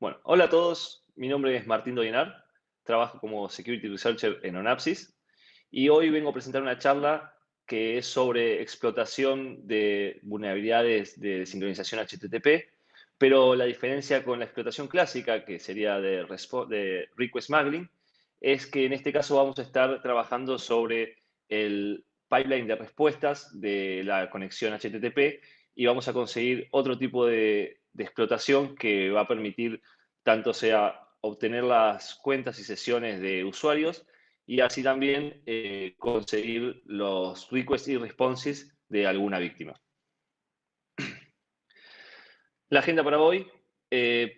Bueno, hola a todos, mi nombre es Martín Doyenar, trabajo como Security Researcher en Onapsis y hoy vengo a presentar una charla que es sobre explotación de vulnerabilidades de sincronización HTTP, pero la diferencia con la explotación clásica, que sería de request smuggling, es que en este caso vamos a estar trabajando sobre el pipeline de respuestas de la conexión HTTP y vamos a conseguir otro tipo de explotación que va a permitir tanto sea obtener las cuentas y sesiones de usuarios y así también conseguir los requests y responses de alguna víctima. La agenda para hoy,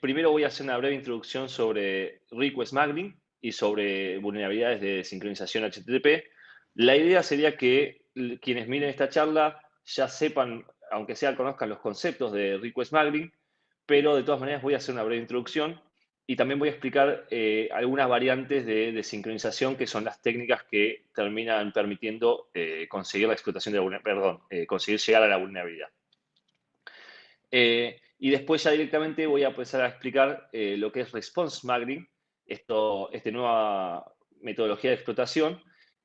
primero voy a hacer una breve introducción sobre request smuggling y sobre vulnerabilidades de sincronización HTTP. La idea sería que quienes miren esta charla ya sepan, aunque sea conozcan los conceptos de request smuggling, pero de todas maneras voy a hacer una breve introducción y también voy a explicar algunas variantes de sincronización que son las técnicas que terminan permitiendo conseguir la explotación de la conseguir llegar a la vulnerabilidad. Y después ya directamente voy a empezar a explicar lo que es response smuggling, esta nueva metodología de explotación,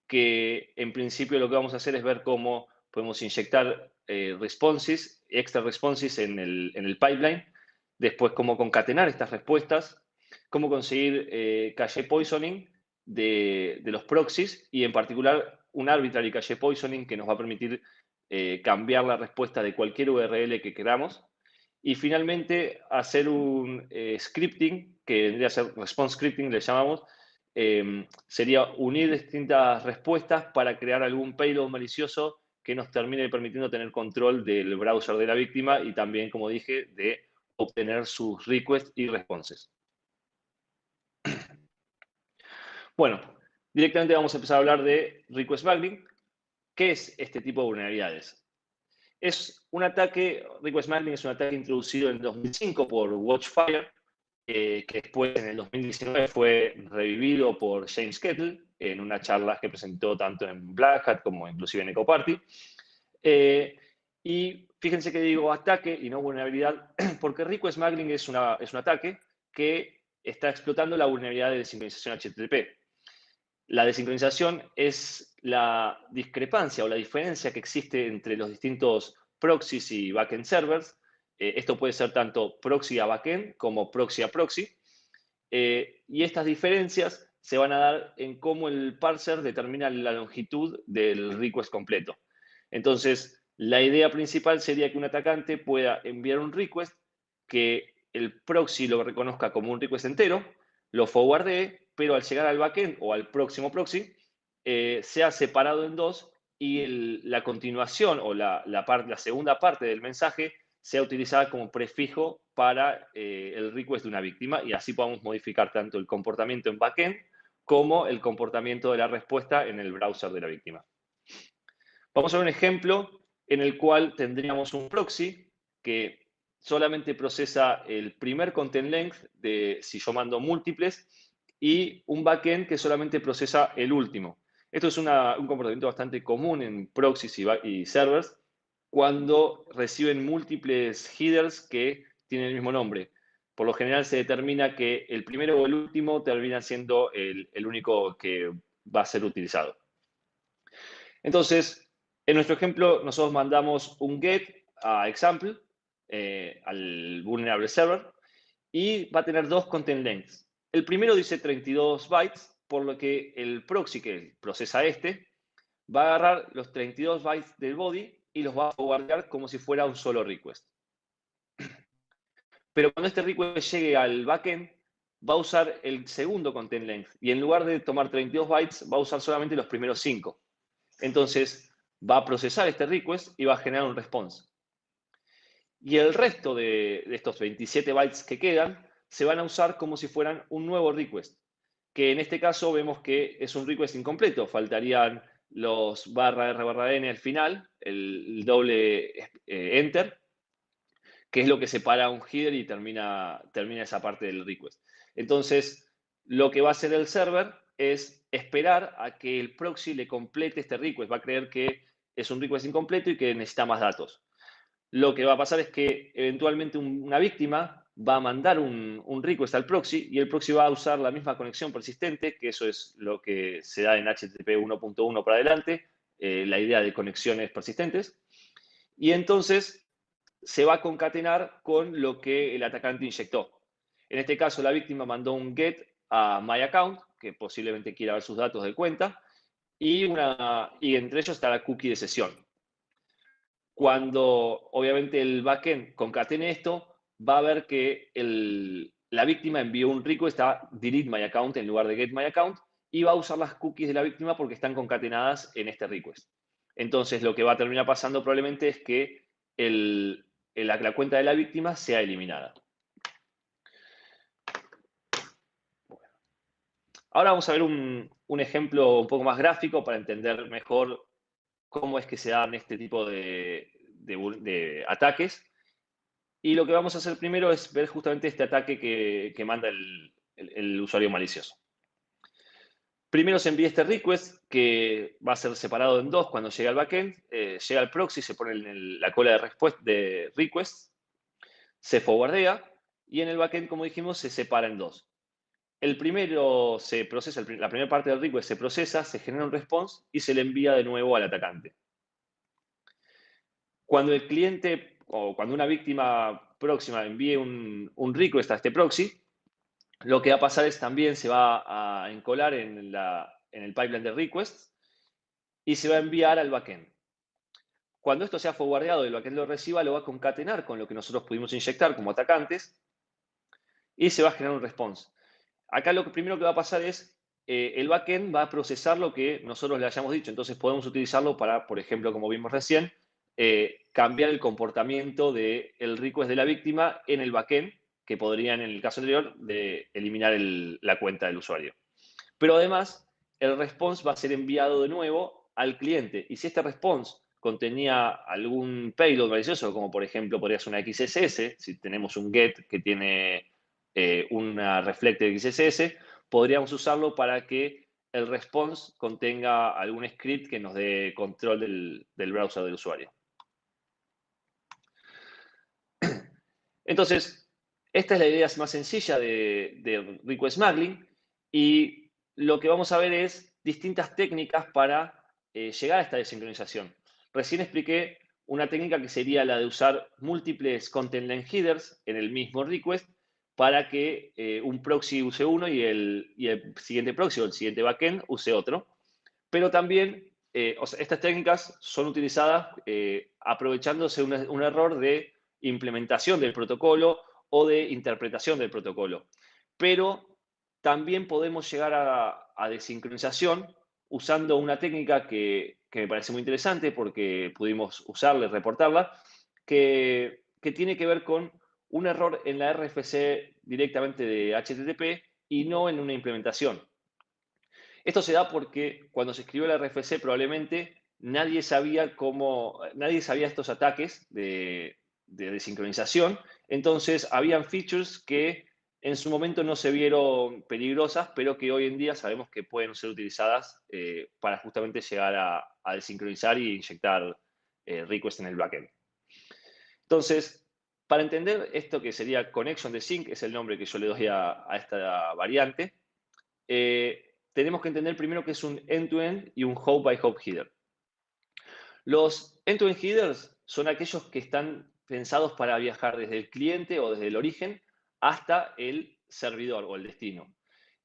que en principio lo que vamos a hacer es ver cómo podemos inyectar responses, extra responses en el pipeline, después cómo concatenar estas respuestas, cómo conseguir cache poisoning de los proxies y en particular un arbitrary cache poisoning que nos va a permitir cambiar la respuesta de cualquier URL que queramos. Y finalmente, hacer un scripting, que vendría a ser response scripting, le llamamos, sería unir distintas respuestas para crear algún payload malicioso que nos termine permitiendo tener control del browser de la víctima y también, como dije, de obtener sus requests y responses. Bueno, directamente vamos a empezar a hablar de request smuggling. ¿Qué es este tipo de vulnerabilidades? Es un ataque, request smuggling es un ataque introducido en el 2005 por Watchfire, que después en el 2019 fue revivido por James Kettle en unas charlas que presentó tanto en Black Hat como inclusive en EcoParty. Y fíjense que digo ataque y no vulnerabilidad, porque request smuggling es un ataque que está explotando la vulnerabilidad de sincronización HTTP. La desincronización es la discrepancia o la diferencia que existe entre los distintos proxies y backend servers. Esto puede ser tanto proxy a backend como proxy a proxy. Y estas diferencias se van a dar en cómo el parser determina la longitud del request completo. Entonces, la idea principal sería que un atacante pueda enviar un request que el proxy lo reconozca como un request entero, lo forwardee, pero al llegar al backend o al próximo proxy, sea separado en dos y la continuación o la segunda parte del mensaje sea utilizada como prefijo para el request de una víctima y así podamos modificar tanto el comportamiento en backend como el comportamiento de la respuesta en el browser de la víctima. Vamos a ver un ejemplo en el cual tendríamos un proxy que solamente procesa el primer content length de si yo mando múltiples y un backend que solamente procesa el último. Esto es un comportamiento bastante común en proxies y servers cuando reciben múltiples headers que tienen el mismo nombre. Por lo general se determina que el primero o el último termina siendo el único que va a ser utilizado. Entonces, en nuestro ejemplo, nosotros mandamos un get a example al vulnerable server y va a tener dos content lengths. El primero dice 32 bytes, por lo que el proxy que procesa va a agarrar los 32 bytes del body y los va a forwardear como si fuera un solo request. Pero cuando este request llegue al backend, va a usar el segundo content length y en lugar de tomar 32 bytes, va a usar solamente los primeros 5. Entonces, va a procesar este request y va a generar un response. Y el resto de estos 27 bytes que quedan se van a usar como si fueran un nuevo request, que en este caso vemos que es un request incompleto. Faltarían los /r/n al final, el doble enter, que es lo que separa un header y termina esa parte del request. Entonces, lo que va a hacer el server es esperar a que el proxy le complete este request. Va a creer que es un request incompleto y que necesita más datos. Lo que va a pasar es que eventualmente una víctima va a mandar un request al proxy y el proxy va a usar la misma conexión persistente, que eso es lo que se da en HTTP 1.1 para adelante, la idea de conexiones persistentes. Y entonces se va a concatenar con lo que el atacante inyectó. En este caso, la víctima mandó un get a MyAccount, que posiblemente quiera ver sus datos de cuenta, y entre ellos está la cookie de sesión. Cuando obviamente el backend concatene esto, va a ver que la víctima envió un request a delete my account en lugar de get my account y va a usar las cookies de la víctima porque están concatenadas en este request. Entonces, lo que va a terminar pasando probablemente es que la cuenta de la víctima sea eliminada. Ahora vamos a ver un ejemplo un poco más gráfico para entender mejor cómo es que se dan este tipo de ataques. Y lo que vamos a hacer primero es ver justamente este ataque que manda el usuario malicioso. Primero se envía este request que va a ser separado en dos cuando llegue al backend. Llega al proxy, se pone en la cola de request, se forwardea y en el backend, como dijimos, se separa en dos. El primero se procesa, la primera parte del request se procesa, se genera un response y se le envía de nuevo al atacante. Cuando el cliente o cuando una víctima próxima envíe un request a este proxy, lo que va a pasar es también se va a encolar en el pipeline de requests y se va a enviar al backend. Cuando esto sea forwardeado y el backend lo reciba, lo va a concatenar con lo que nosotros pudimos inyectar como atacantes y se va a generar un response. Acá lo primero que va a pasar es el backend va a procesar lo que nosotros le hayamos dicho. Entonces podemos utilizarlo para, por ejemplo, como vimos recién, cambiar el comportamiento del request de la víctima en el backend, que podrían, en el caso anterior, de eliminar la cuenta del usuario. Pero además, el response va a ser enviado de nuevo al cliente. Y si este response contenía algún payload malicioso, como por ejemplo podría ser una XSS, si tenemos un get que tiene una reflected XSS, podríamos usarlo para que el response contenga algún script que nos dé control del browser del usuario. Entonces, esta es la idea más sencilla de request smuggling y lo que vamos a ver es distintas técnicas para llegar a esta desincronización. Recién expliqué una técnica que sería la de usar múltiples content length headers en el mismo request para que un proxy use uno y el siguiente proxy o el siguiente backend use otro. Pero también, estas técnicas son utilizadas aprovechándose un error de implementación del protocolo o de interpretación del protocolo. Pero también podemos llegar a desincronización usando una técnica que me parece muy interesante porque pudimos usarla y reportarla, que tiene que ver con un error en la RFC directamente de HTTP y no en una implementación. Esto se da porque cuando se escribió la RFC probablemente nadie sabía estos ataques de desincronización, entonces habían features que en su momento no se vieron peligrosas, pero que hoy en día sabemos que pueden ser utilizadas para justamente llegar a desincronizar y inyectar requests en el backend. Entonces, para entender esto que sería Connection Desync, es el nombre que yo le doy a esta variante, tenemos que entender primero que es un end-to-end y un hop-by-hop header. Los end-to-end headers son aquellos que están pensados para viajar desde el cliente o desde el origen hasta el servidor o el destino.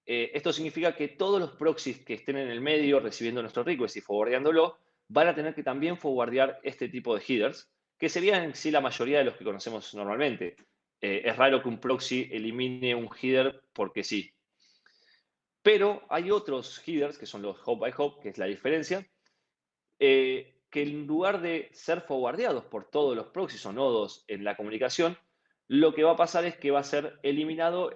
Esto significa que todos los proxies que estén en el medio recibiendo nuestro request y forwardeándolo van a tener que también forwardear este tipo de headers, que serían en sí la mayoría de los que conocemos normalmente. Es raro que un proxy elimine un header porque sí. Pero hay otros headers, que son los hop by hop, que es la diferencia, que en lugar de ser forwardeados por todos los proxies o nodos en la comunicación, lo que va a pasar es que va a ser eliminado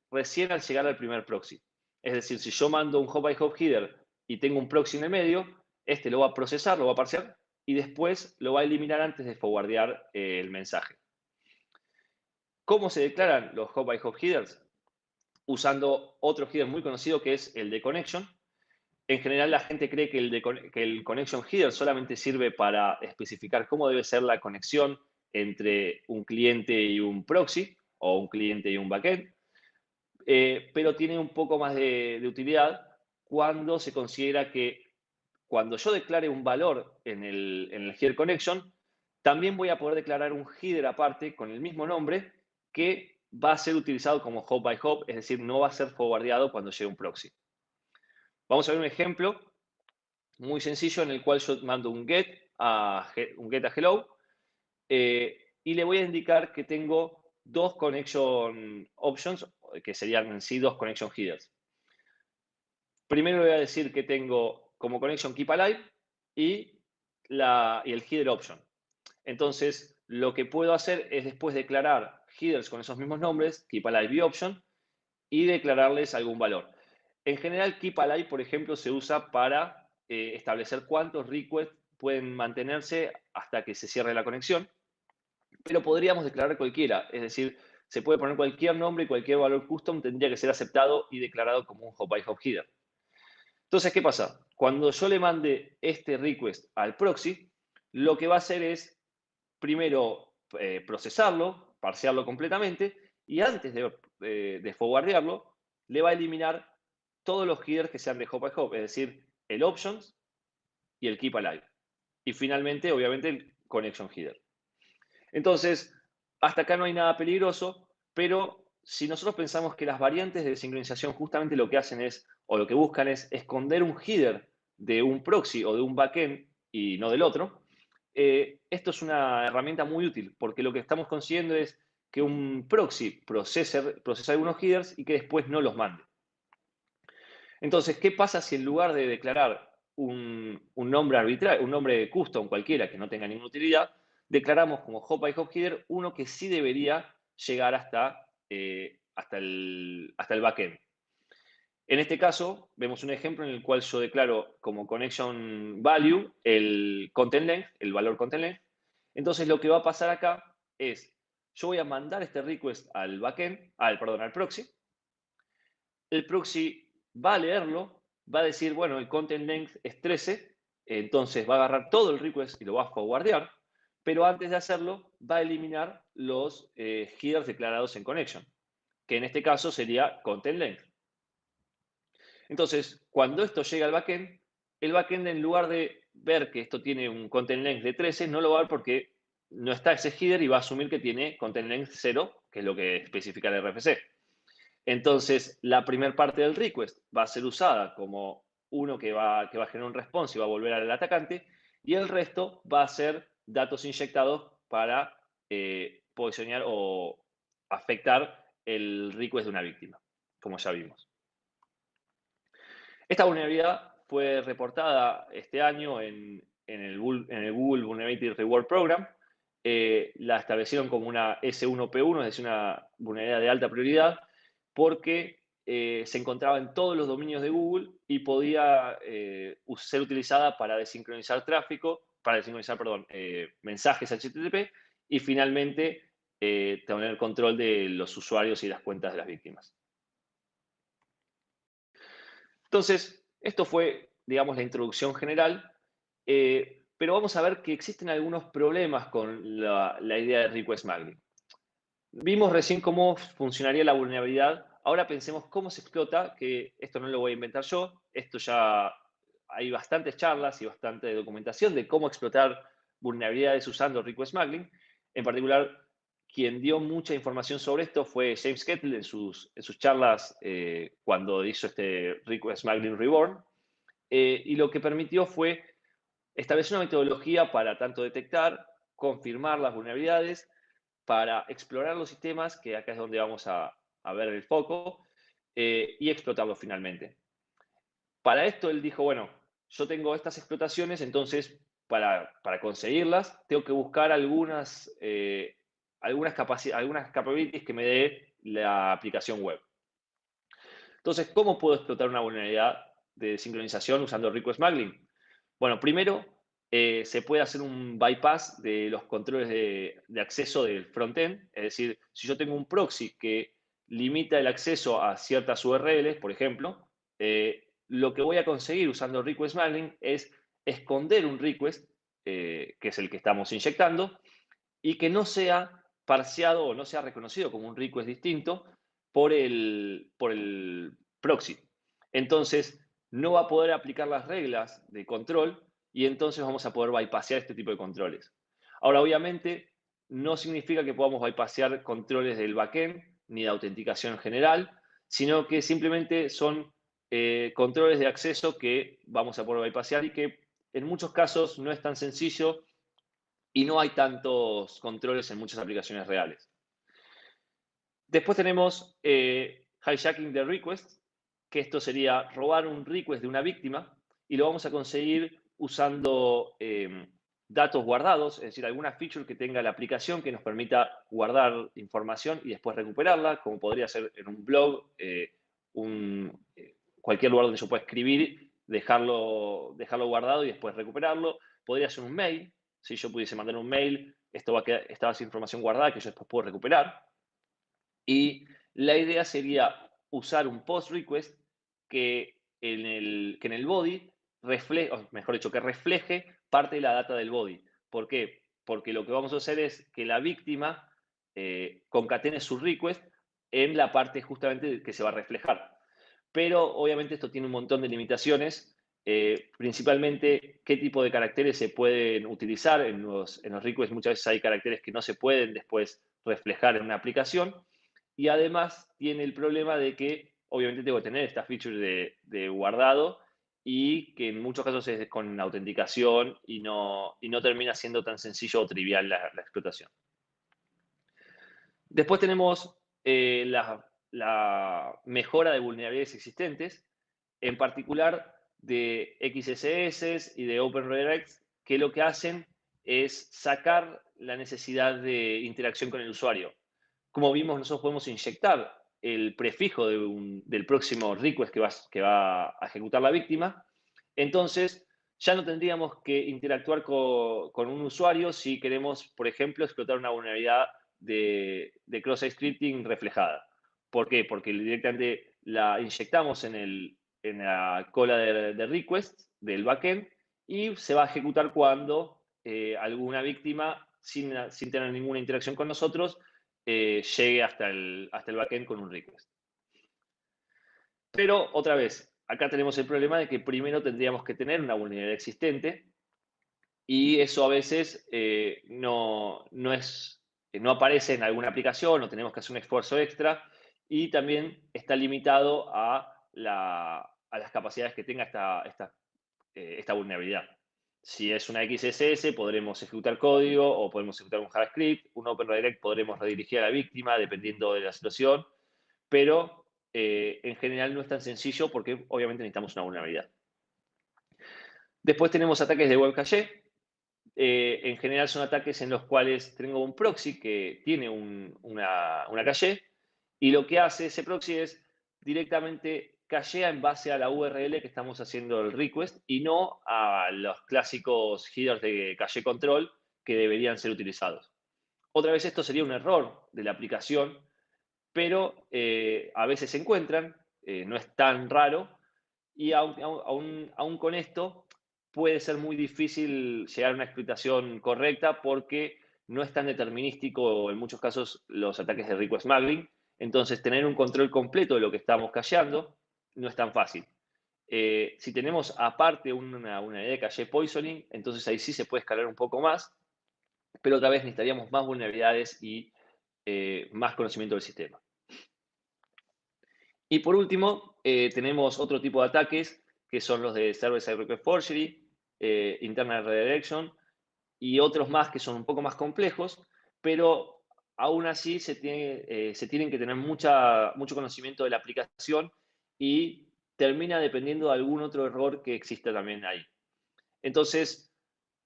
recién al llegar al primer proxy. Es decir, si yo mando un hop by hop header y tengo un proxy en el medio, este lo va a procesar, lo va a parsear y después lo va a eliminar antes de forwardear el mensaje. ¿Cómo se declaran los hop by hop headers? Usando otro header muy conocido que es el de connection. En general, la gente cree que el connection header solamente sirve para especificar cómo debe ser la conexión entre un cliente y un proxy, o un cliente y un backend, pero tiene un poco más de utilidad cuando se considera que cuando yo declare un valor en el header connection, también voy a poder declarar un header aparte con el mismo nombre que va a ser utilizado como hop by hop, es decir, no va a ser forwardeado cuando llegue un proxy. Vamos a ver un ejemplo muy sencillo en el cual yo mando un get a hello y le voy a indicar que tengo dos connection options, que serían en sí dos connection headers. Primero le voy a decir que tengo como connection keep alive y, y el header option. Entonces, lo que puedo hacer es después declarar headers con esos mismos nombres, keep alive y option, y declararles algún valor. En general, keep alive, por ejemplo, se usa para establecer cuántos requests pueden mantenerse hasta que se cierre la conexión, pero podríamos declarar cualquiera, es decir, se puede poner cualquier nombre y cualquier valor custom tendría que ser aceptado y declarado como un hop by hop header. Entonces, ¿qué pasa? Cuando yo le mande este request al proxy, lo que va a hacer es primero procesarlo, parsearlo completamente, y antes de forwardearlo, le va a eliminar todos los headers que sean de hop by hop, es decir, el options y el keep alive. Y finalmente, obviamente, el connection header. Entonces, hasta acá no hay nada peligroso, pero si nosotros pensamos que las variantes de sincronización justamente lo que hacen es, o lo que buscan es esconder un header de un proxy o de un backend y no del otro, esto es una herramienta muy útil porque lo que estamos consiguiendo es que un proxy procese algunos headers y que después no los mande. Entonces, ¿qué pasa si en lugar de declarar un nombre arbitrario, un nombre custom cualquiera que no tenga ninguna utilidad, declaramos como hop by hop header uno que sí debería llegar hasta el backend? En este caso, vemos un ejemplo en el cual yo declaro como connection value el content length, el valor content length. Entonces, lo que va a pasar acá es, yo voy a mandar este request al backend, al proxy. El proxy va a leerlo, va a decir, bueno, el content length es 13, entonces va a agarrar todo el request y lo va a forwardear, pero antes de hacerlo va a eliminar los headers declarados en connection, que en este caso sería content length. Entonces, cuando esto llega al backend, el backend en lugar de ver que esto tiene un content length de 13, no lo va a ver porque no está ese header y va a asumir que tiene content length 0, que es lo que especifica el RFC. Entonces, la primera parte del request va a ser usada como uno que va a generar un response y va a volver al atacante, y el resto va a ser datos inyectados para posicionar o afectar el request de una víctima, como ya vimos. Esta vulnerabilidad fue reportada este año en el Google Vulnerability Reward Program. La establecieron como una S1P1, es decir, una vulnerabilidad de alta prioridad, porque se encontraba en todos los dominios de Google y podía ser utilizada para desincronizar tráfico, mensajes HTTP y finalmente tener control de los usuarios y las cuentas de las víctimas. Entonces, esto fue, digamos, la introducción general, pero vamos a ver que existen algunos problemas con la idea de request smuggling. Vimos recién cómo funcionaría la vulnerabilidad, ahora pensemos cómo se explota, que esto no lo voy a inventar yo, esto ya hay bastantes charlas y bastante documentación de cómo explotar vulnerabilidades usando request smuggling. En particular, quien dio mucha información sobre esto fue James Kettle en sus charlas cuando hizo este Request Smuggling Reborn. Y lo que permitió fue establecer una metodología para tanto detectar, confirmar las vulnerabilidades, para explorar los sistemas, que acá es donde vamos a ver el foco, y explotarlos finalmente. Para esto él dijo, bueno, yo tengo estas explotaciones, entonces para conseguirlas tengo que buscar algunas capabilities que me dé la aplicación web. Entonces, ¿cómo puedo explotar una vulnerabilidad de sincronización usando request smuggling? Bueno, primero se puede hacer un bypass de los controles de acceso del frontend, es decir, si yo tengo un proxy que limita el acceso a ciertas URLs, por ejemplo, lo que voy a conseguir usando request smuggling es esconder un request, que es el que estamos inyectando, y que no sea parseado o no sea reconocido como un request distinto por el proxy. Entonces, no va a poder aplicar las reglas de control y entonces vamos a poder bypassear este tipo de controles. Ahora, obviamente, no significa que podamos bypassear controles del backend ni de autenticación en general, sino que simplemente son controles de acceso que vamos a poder bypassear y que en muchos casos no es tan sencillo y no hay tantos controles en muchas aplicaciones reales. Después tenemos hijacking the request, que esto sería robar un request de una víctima y lo vamos a conseguir usando datos guardados, es decir, alguna feature que tenga la aplicación que nos permita guardar información y después recuperarla, como podría ser en un blog, cualquier lugar donde yo pueda escribir, dejarlo guardado y después recuperarlo. Podría ser un mail, si yo pudiese mandar un mail, esto va a quedar, esta información guardada que yo después puedo recuperar. Y la idea sería usar un post request que en el body refleje, o mejor dicho, que refleje parte de la data del body. ¿Por qué? Porque lo que vamos a hacer es que la víctima concatene su request en la parte justamente que se va a reflejar. Pero obviamente esto tiene un montón de limitaciones, principalmente qué tipo de caracteres se pueden utilizar. En los requests muchas veces hay caracteres que no se pueden después reflejar en una aplicación. Y además tiene el problema de que obviamente tengo que tener esta feature de guardado y que en muchos casos es con autenticación y no termina siendo tan sencillo o trivial la explotación. Después tenemos la mejora de vulnerabilidades existentes, en particular de XSS y de Open Redirects, que lo que hacen es sacar la necesidad de interacción con el usuario. Como vimos, nosotros podemos inyectar el prefijo del próximo request que va a ejecutar la víctima. Entonces, ya no tendríamos que interactuar con un usuario si queremos, por ejemplo, explotar una vulnerabilidad de cross-site scripting reflejada. ¿Por qué? Porque directamente la inyectamos en la cola de request del backend y se va a ejecutar cuando alguna víctima, sin tener ninguna interacción con nosotros, llegue hasta el backend con un request. Pero otra vez, acá tenemos el problema de que primero tendríamos que tener una vulnerabilidad existente y eso a veces no aparece en alguna aplicación o tenemos que hacer un esfuerzo extra y también está limitado a las capacidades que tenga esta vulnerabilidad. Si es una XSS, podremos ejecutar código o podemos ejecutar un JavaScript. Un Open Redirect podremos redirigir a la víctima dependiendo de la situación, pero en general no es tan sencillo porque obviamente necesitamos una vulnerabilidad. Después tenemos ataques de web caché. En general son ataques en los cuales tengo un proxy que tiene una caché y lo que hace ese proxy es directamente cachea en base a la URL que estamos haciendo el request y no a los clásicos headers de caché control que deberían ser utilizados. Otra vez esto sería un error de la aplicación, pero a veces se encuentran, no es tan raro y aún con esto puede ser muy difícil llegar a una explicación correcta porque no es tan determinístico en muchos casos los ataques de request smuggling. Entonces, tener un control completo de lo que estamos cacheando no es tan fácil. Si tenemos aparte una idea de caché poisoning, entonces ahí sí se puede escalar un poco más, pero otra vez necesitaríamos más vulnerabilidades y más conocimiento del sistema. Y por último, tenemos otro tipo de ataques que son los de Server-Side Request Forgery, Internal Redirection y otros más que son un poco más complejos, pero aún así se tienen que tener mucho conocimiento de la aplicación y termina dependiendo de algún otro error que exista también ahí. Entonces,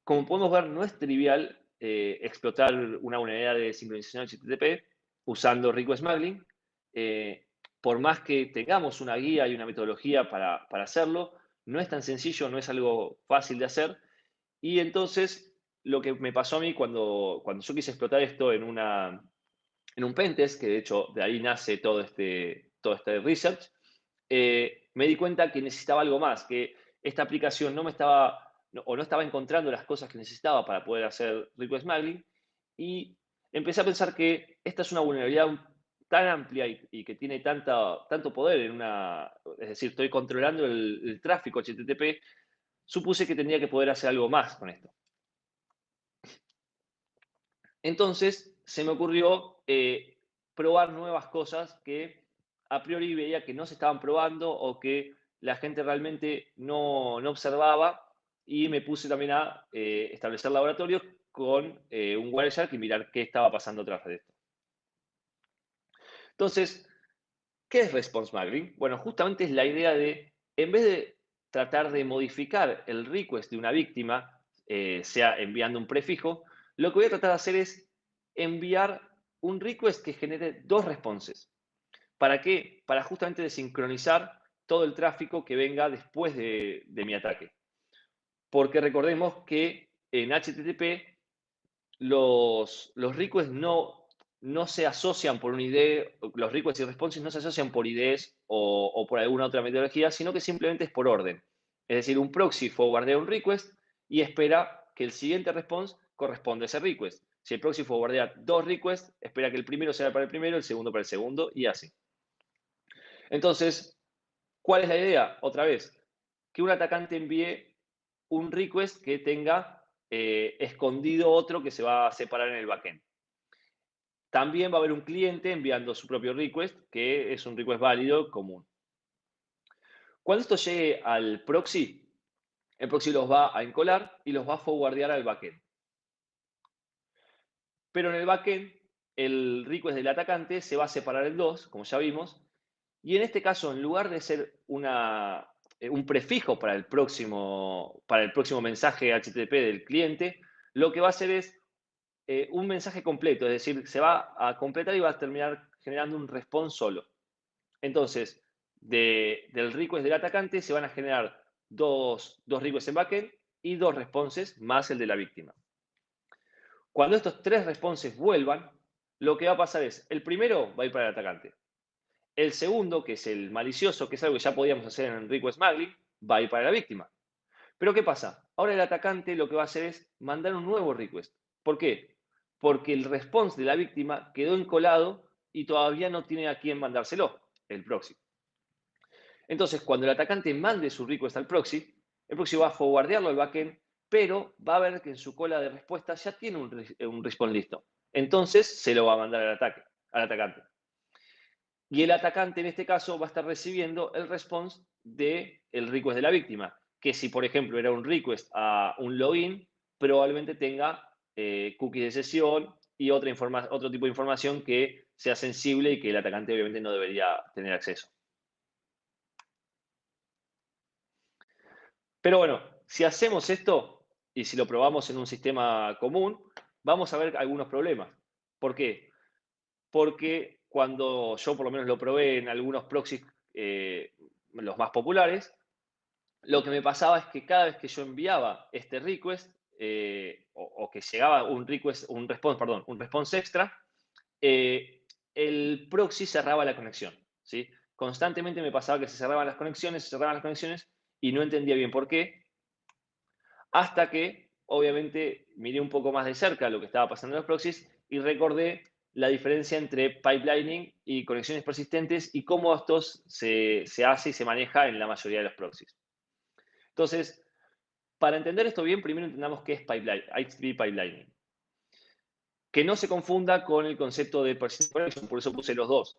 como podemos ver, no es trivial explotar una vulnerabilidad de sincronización HTTP usando request smuggling. Por más que tengamos una guía y una metodología para hacerlo, no es tan sencillo, no es algo fácil de hacer. Y entonces, lo que me pasó a mí cuando yo quise explotar esto en un pentest, que de hecho de ahí nace todo este research, me di cuenta que necesitaba algo más, que esta aplicación no estaba encontrando las cosas que necesitaba para poder hacer request smuggling y empecé a pensar que esta es una vulnerabilidad tan amplia y que tiene tanto poder es decir, estoy controlando el tráfico HTTP, supuse que tenía que poder hacer algo más con esto. Entonces, se me ocurrió probar nuevas cosas que a priori veía que no se estaban probando o que la gente realmente no observaba, y me puse también a establecer laboratorios con un Wireshark y mirar qué estaba pasando tras de esto. Entonces, ¿qué es response marbling? Bueno, justamente es la idea de, en vez de tratar de modificar el request de una víctima, sea enviando un prefijo, lo que voy a tratar de hacer es enviar un request que genere dos responses. ¿Para qué? Para justamente desincronizar todo el tráfico que venga después de mi ataque. Porque recordemos que en HTTP los requests no se asocian por un ID, los requests y responses no se asocian por IDs o por alguna otra metodología, sino que simplemente es por orden. Es decir, un proxy forwardea un request y espera que el siguiente response corresponda a ese request. Si el proxy forwardea dos requests, espera que el primero sea para el primero, el segundo para el segundo, y así. Entonces, ¿cuál es la idea? Otra vez, que un atacante envíe un request que tenga escondido otro que se va a separar en el backend. También va a haber un cliente enviando su propio request, que es un request válido común. Cuando esto llegue al proxy, el proxy los va a encolar y los va a forwardear al backend. Pero en el backend, el request del atacante se va a separar en dos, como ya vimos, y en este caso, en lugar de ser un prefijo para el próximo mensaje HTTP del cliente, lo que va a hacer es un mensaje completo, es decir, se va a completar y va a terminar generando un response solo. Entonces, del request del atacante se van a generar dos requests en backend y dos responses más el de la víctima. Cuando estos tres responses vuelvan, lo que va a pasar es, el primero va a ir para el atacante. El segundo, que es el malicioso, que es algo que ya podíamos hacer en request smuggling, va a ir para la víctima. Pero ¿qué pasa? Ahora el atacante lo que va a hacer es mandar un nuevo request. ¿Por qué? Porque el response de la víctima quedó encolado y todavía no tiene a quién mandárselo, el proxy. Entonces, cuando el atacante mande su request al proxy, el proxy va a forwardearlo al backend, pero va a ver que en su cola de respuesta ya tiene un response listo. Entonces, se lo va a mandar al atacante. Y el atacante en este caso va a estar recibiendo el response del request de la víctima, que si por ejemplo era un request a un login, probablemente tenga cookies de sesión y otro tipo de información que sea sensible y que el atacante obviamente no debería tener acceso. Pero bueno, si hacemos esto y si lo probamos en un sistema común, vamos a ver algunos problemas. ¿Por qué? Porque cuando yo por lo menos lo probé en algunos proxies, los más populares, lo que me pasaba es que cada vez que yo enviaba este request, o que llegaba un request, un response extra, el proxy cerraba la conexión, ¿sí? Constantemente me pasaba que se cerraban las conexiones y no entendía bien por qué, hasta que obviamente miré un poco más de cerca lo que estaba pasando en los proxies y recordé la diferencia entre pipelining y conexiones persistentes y cómo estos se hace y se maneja en la mayoría de los proxies. Entonces, para entender esto bien, primero entendamos qué es HTTP pipelining. Que no se confunda con el concepto de persistent connection, por eso puse los dos.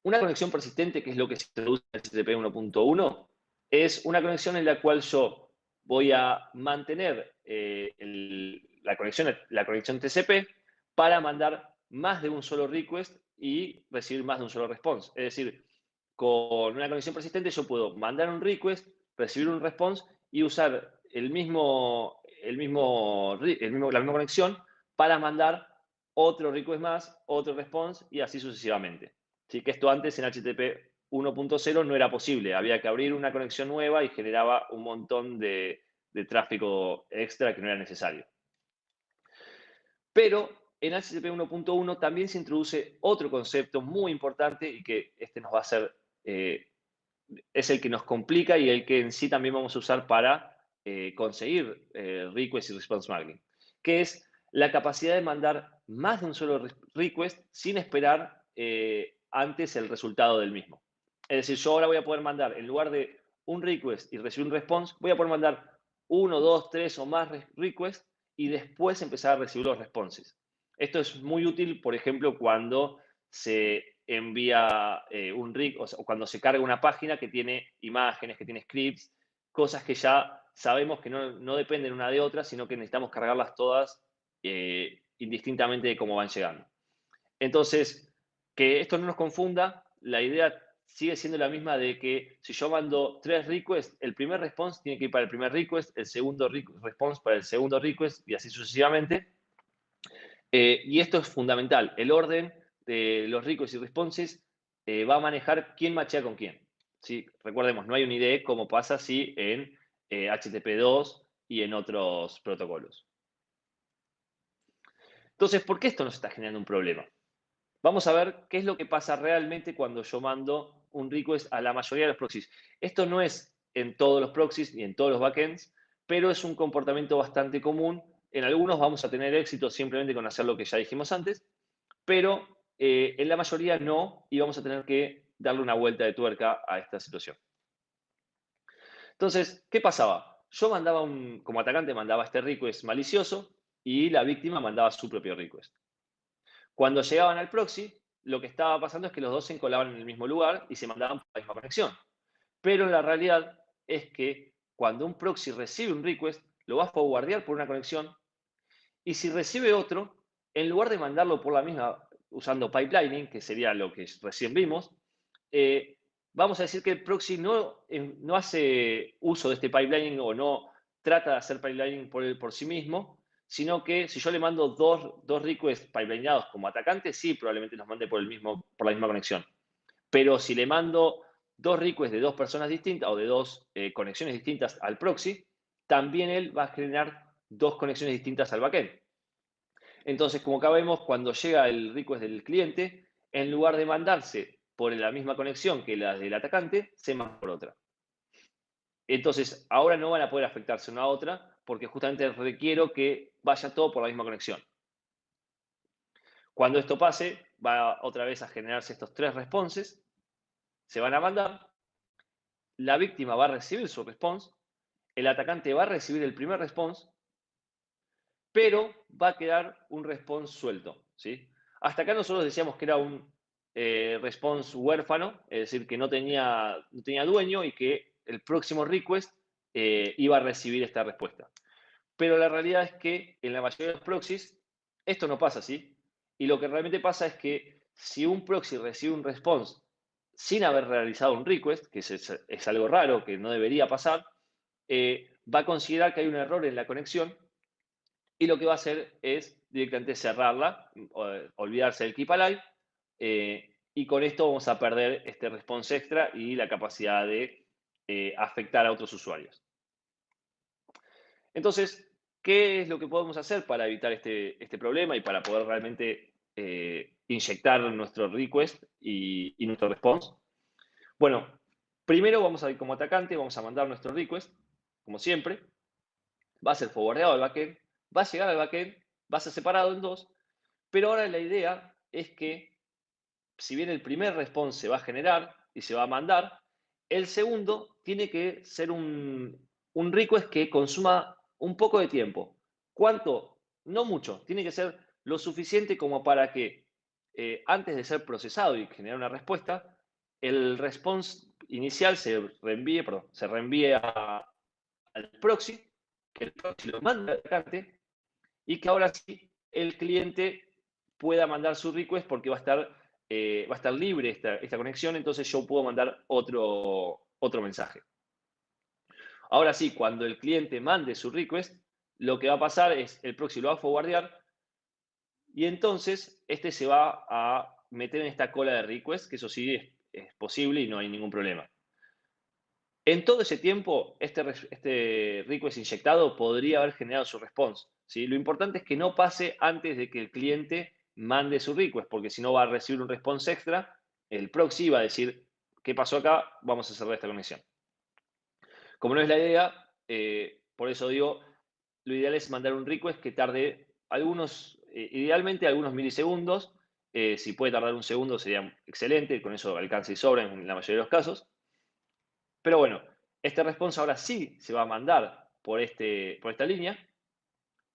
Una conexión persistente, que es lo que se introduce en HTTP 1.1, es una conexión en la cual yo voy a mantener la conexión TCP para mandar más de un solo request y recibir más de un solo response. Es decir, con una conexión persistente yo puedo mandar un request, recibir un response y usar la misma conexión para mandar otro request más, otro response y así sucesivamente. ¿Sí? Que esto antes en HTTP 1.0 no era posible. Había que abrir una conexión nueva y generaba un montón de tráfico extra que no era necesario. Pero en HTTP 1.1 también se introduce otro concepto muy importante y que este nos va a ser, es el que nos complica y el que en sí también vamos a usar para conseguir request y response smuggling, que es la capacidad de mandar más de un solo request sin esperar antes el resultado del mismo. Es decir, yo ahora voy a poder mandar, en lugar de un request y recibir un response, voy a poder mandar uno, dos, tres o más requests y después empezar a recibir los responses. Esto es muy útil, por ejemplo, cuando se envía un request o cuando se carga una página que tiene imágenes, que tiene scripts, cosas que ya sabemos que no dependen una de otra, sino que necesitamos cargarlas todas indistintamente de cómo van llegando. Entonces, que esto no nos confunda, la idea sigue siendo la misma de que si yo mando 3 requests, el primer response tiene que ir para el primer request, el segundo response para el segundo request y así sucesivamente. Y esto es fundamental. El orden de los requests y responses va a manejar quién machea con quién. ¿Sí? Recordemos, no hay un IDE como pasa así en HTTP2 y en otros protocolos. Entonces, ¿por qué esto nos está generando un problema? Vamos a ver qué es lo que pasa realmente cuando yo mando un request a la mayoría de los proxies. Esto no es en todos los proxies ni en todos los backends, pero es un comportamiento bastante común. En algunos vamos a tener éxito simplemente con hacer lo que ya dijimos antes, pero en la mayoría no, y vamos a tener que darle una vuelta de tuerca a esta situación. Entonces, ¿qué pasaba? Yo mandaba como atacante mandaba este request malicioso y la víctima mandaba su propio request. Cuando llegaban al proxy, lo que estaba pasando es que los dos se encolaban en el mismo lugar y se mandaban por la misma conexión. Pero la realidad es que cuando un proxy recibe un request, lo va a forwardear por una conexión y si recibe otro, en lugar de mandarlo por la misma usando pipelining, que sería lo que recién vimos, vamos a decir que el proxy no hace uso de este pipelining o no trata de hacer pipelining por sí mismo, sino que si yo le mando dos requests pipelineados como atacante, sí, probablemente los mande por la misma conexión. Pero si le mando dos requests de dos personas distintas o de dos conexiones distintas al proxy, también él va a generar dos conexiones distintas al backend. Entonces, como acá vemos, cuando llega el request del cliente, en lugar de mandarse por la misma conexión que la del atacante, se manda por otra. Entonces, ahora no van a poder afectarse una a otra porque justamente requiero que vaya todo por la misma conexión. Cuando esto pase, va otra vez a generarse estos 3 responses, se van a mandar, la víctima va a recibir su response, el atacante va a recibir el primer response, pero va a quedar un response suelto, ¿sí? Hasta acá nosotros decíamos que era un response huérfano, es decir, que no tenía dueño y que el próximo request iba a recibir esta respuesta. Pero la realidad es que en la mayoría de los proxies esto no pasa así. Y lo que realmente pasa es que si un proxy recibe un response sin haber realizado un request, que es algo raro, que no debería pasar, va a considerar que hay un error en la conexión y lo que va a hacer es directamente cerrarla, olvidarse del keep alive, y con esto vamos a perder este response extra y la capacidad de afectar a otros usuarios. Entonces, ¿qué es lo que podemos hacer para evitar este problema y para poder realmente inyectar nuestro request y nuestro response? Bueno, primero vamos a ir como atacante, vamos a mandar nuestro request, como siempre, va a ser forwardeado al backend, va a llegar al backend, va a ser separado en dos, pero ahora la idea es que, si bien el primer response se va a generar y se va a mandar, el segundo tiene que ser un request que consuma un poco de tiempo. ¿Cuánto? No mucho. Tiene que ser lo suficiente como para que antes de ser procesado y generar una respuesta, el response inicial se reenvíe al proxy, que el proxy lo manda al atacante y que ahora sí el cliente pueda mandar su request porque va a estar libre esta conexión, entonces yo puedo mandar otro mensaje. Ahora sí, cuando el cliente mande su request, lo que va a pasar es el proxy lo va a forwardear y entonces este se va a meter en esta cola de request, que eso sí es posible y no hay ningún problema. En todo ese tiempo, este request inyectado podría haber generado su response, ¿sí? Lo importante es que no pase antes de que el cliente mande su request, porque si no va a recibir un response extra, el proxy va a decir, ¿qué pasó acá? Vamos a cerrar esta conexión. Como no es la idea, por eso digo, lo ideal es mandar un request que tarde algunos idealmente algunos milisegundos. Si puede tardar un segundo sería excelente, con eso alcanza y sobra en la mayoría de los casos. Pero bueno, este response ahora sí se va a mandar por esta línea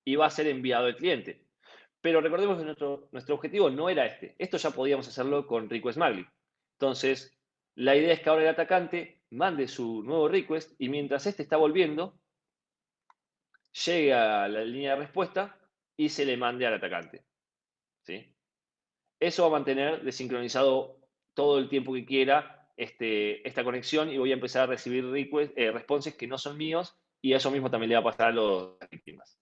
y va a ser enviado al cliente. Pero recordemos que nuestro objetivo no era este. Esto ya podíamos hacerlo con request smuggling. Entonces, la idea es que ahora el atacante mande su nuevo request y mientras este está volviendo, llegue a la línea de respuesta y se le mande al atacante. ¿Sí? Eso va a mantener desincronizado todo el tiempo que quiera esta conexión y voy a empezar a recibir responses que no son míos y eso mismo también le va a pasar a las víctimas.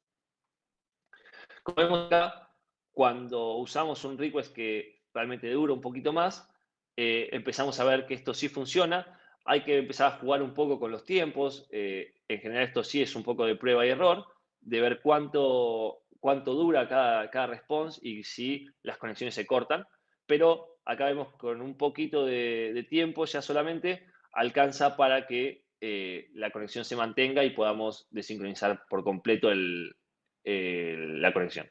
Como vemos acá, cuando usamos un request que realmente dura un poquito más, empezamos a ver que esto sí funciona. Hay que empezar a jugar un poco con los tiempos. En general esto sí es un poco de prueba y error, de ver cuánto dura cada response y si las conexiones se cortan. Pero acá vemos con un poquito de tiempo ya solamente alcanza para que la conexión se mantenga y podamos desincronizar por completo la conexión.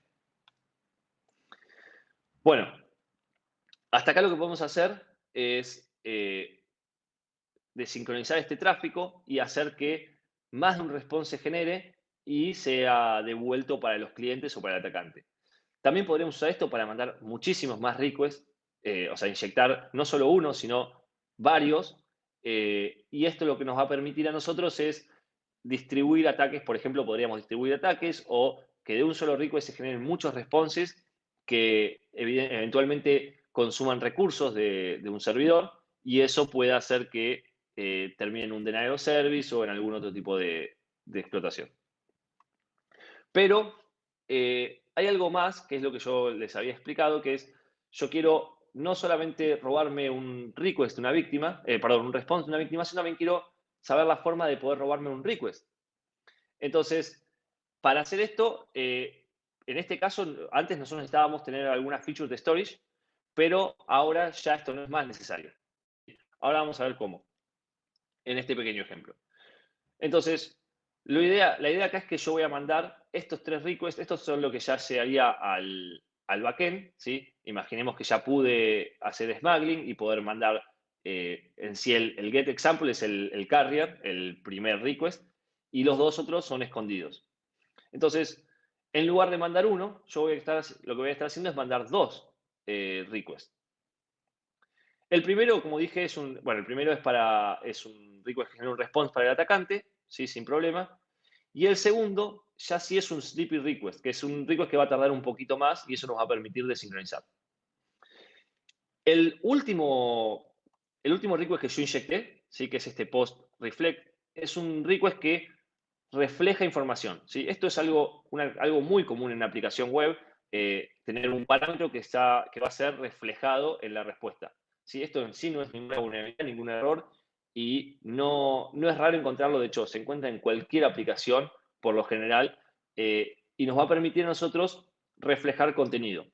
Bueno, hasta acá lo que podemos hacer es desincronizar este tráfico y hacer que más de un response se genere y sea devuelto para los clientes o para el atacante. También podríamos usar esto para mandar muchísimos más requests, o sea, inyectar no solo uno, sino varios. Y esto lo que nos va a permitir a nosotros es distribuir ataques. Por ejemplo, podríamos distribuir ataques o que de un solo request se generen muchos responses que eventualmente consuman recursos de un servidor y eso puede hacer que termine en un denial of service o en algún otro tipo de explotación. Pero hay algo más, que es lo que yo les había explicado, que es, yo quiero no solamente robarme un request de una víctima, perdón, un response de una víctima, sino también quiero saber la forma de poder robarme un request. Entonces, para hacer esto, en este caso, antes nosotros necesitábamos tener algunas features de storage, pero ahora ya esto no es más necesario. Ahora vamos a ver cómo, en este pequeño ejemplo. Entonces, la idea acá es que yo voy a mandar estos tres requests, estos son lo que ya se haría al backend, ¿sí? Imaginemos que ya pude hacer smuggling y poder mandar en sí el get example es el carrier, el primer request, y los dos otros son escondidos. Entonces, en lugar de mandar uno, lo que voy a estar haciendo es mandar dos requests. El primero, como dije, el primero es un request que genera un response para el atacante, ¿sí? Sin problema. Y el segundo ya sí es un sleepy request, que es un request que va a tardar un poquito más y eso nos va a permitir desincronizar. El último, el último request que yo inyecté, ¿sí? Que es este post reflect, es un request que refleja información, ¿sí? Esto es algo muy común en una aplicación web, tener un parámetro que va a ser reflejado en la respuesta. ¿Sí? Esto en sí no es ninguna vulnerabilidad, ningún error y no es raro encontrarlo. De hecho, se encuentra en cualquier aplicación por lo general y nos va a permitir a nosotros reflejar contenido.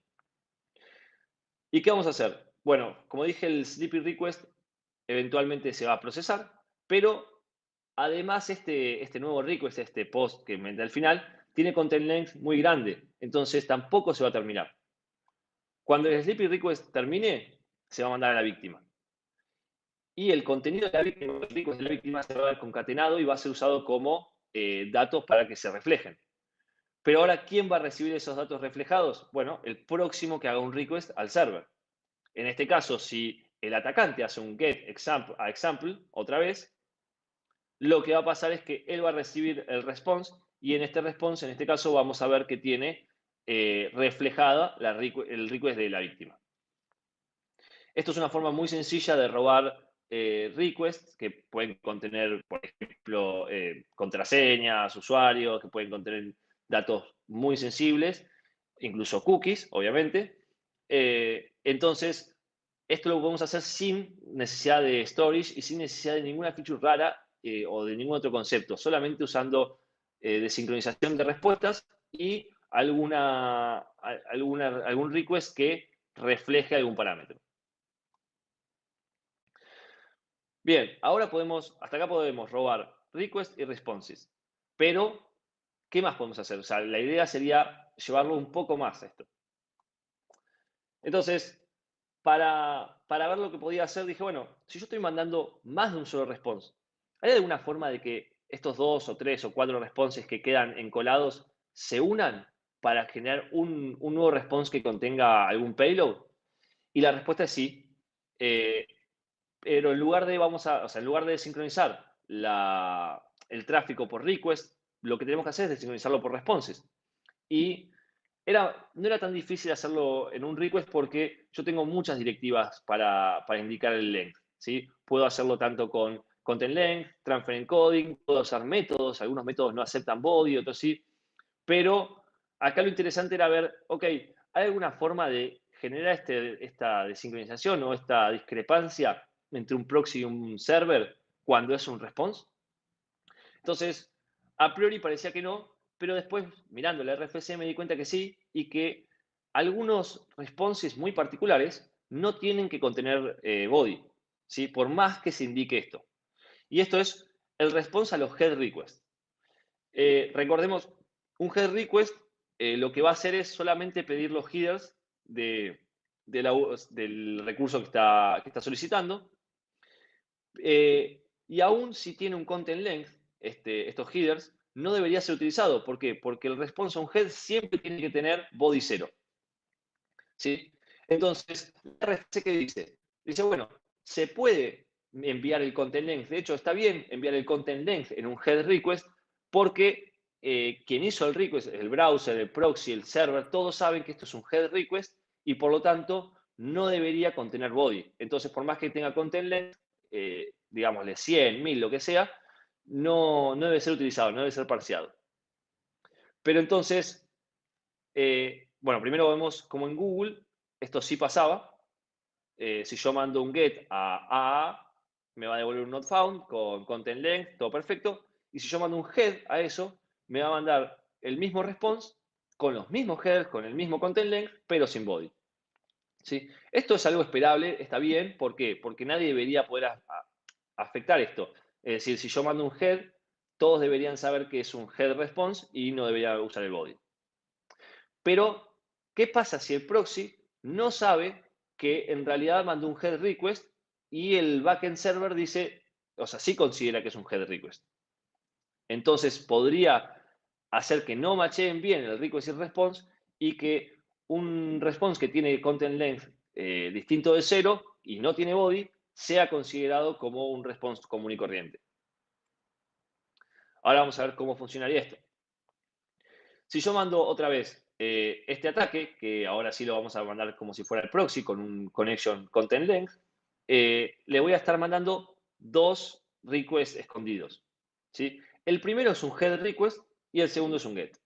¿Y qué vamos a hacer? Bueno, como dije, el sleepy request eventualmente se va a procesar, pero además este nuevo request, este post que me da al final, tiene content length muy grande, entonces tampoco se va a terminar. Cuando el sleepy request termine, se va a mandar a la víctima. Y el contenido de la víctima, el request de la víctima se va a ver concatenado y va a ser usado como datos para que se reflejen. Pero ahora, ¿quién va a recibir esos datos reflejados? Bueno, el próximo que haga un request al server. En este caso, si el atacante hace un get example otra vez, lo que va a pasar es que él va a recibir el response y en este response, en este caso, vamos a ver que tiene reflejada el request de la víctima. Esto es una forma muy sencilla de robar requests que pueden contener, por ejemplo, contraseñas, usuarios, que pueden contener datos muy sensibles, incluso cookies, obviamente. Entonces, esto lo podemos hacer sin necesidad de storage y sin necesidad de ninguna feature rara o de ningún otro concepto, solamente usando desincronización de respuestas y algún request que refleje algún parámetro. Bien, hasta acá podemos robar requests y responses, pero ¿qué más podemos hacer? O sea, la idea sería llevarlo un poco más a esto. Entonces, para ver lo que podía hacer, dije, bueno, si yo estoy mandando más de un solo response, ¿hay alguna forma de que estos 2 o 3 o 4 responses que quedan encolados se unan para generar un nuevo response que contenga algún payload? Y la respuesta es sí. Eh, pero en lugar de, o sea, en lugar de sincronizar el tráfico por request, lo que tenemos que hacer es desincronizarlo por responses. Y no era tan difícil hacerlo en un request porque yo tengo muchas directivas para indicar el length, ¿sí? Puedo hacerlo tanto con content length, transfer encoding, puedo usar métodos, algunos métodos no aceptan body, otros sí, pero acá lo interesante era ver, ok, ¿hay alguna forma de generar esta desincronización o esta discrepancia entre un proxy y un server cuando es un response? Entonces, a priori parecía que no, pero después, mirando la RFC, me di cuenta que sí y que algunos responses muy particulares no tienen que contener body, ¿sí? Por más que se indique esto. Y esto es el response a los head requests. Recordemos, un head request lo que va a hacer es solamente pedir los headers del recurso que está solicitando. Y aún si tiene un content length, estos headers, no debería ser utilizado. ¿Por qué? Porque el response a un head siempre tiene que tener body 0. ¿Sí? Entonces, la RFC que dice, bueno, se puede enviar el content length. De hecho, está bien enviar el content length en un head request porque quien hizo el request, el browser, el proxy, el server, todos saben que esto es un head request y por lo tanto no debería contener body. Entonces, por más que tenga content length, digámosle 100, 1000, lo que sea, no debe ser utilizado, no debe ser parseado. Pero entonces, bueno, primero vemos como en Google esto sí pasaba. Si yo mando un get a me va a devolver un not found con content length, todo perfecto. Y si yo mando un head a eso, me va a mandar el mismo response con los mismos headers, con el mismo content length, pero sin body. ¿Sí? Esto es algo esperable, está bien. ¿Por qué? Porque nadie debería poder afectar esto. Es decir, si yo mando un head, todos deberían saber que es un head response y no debería usar el body. Pero, ¿qué pasa si el proxy no sabe que en realidad mandó un head request y el backend server dice, o sea, sí considera que es un head request? Entonces, podría hacer que no macheen bien el request y el response y que un response que tiene content length distinto de 0 y no tiene body sea considerado como un response común y corriente. Ahora vamos a ver cómo funcionaría esto. Si yo mando otra vez este ataque, que ahora sí lo vamos a mandar como si fuera el proxy con un connection content length, le voy a estar mandando 2 requests escondidos. ¿Sí? El primero es un head request y el segundo es un get.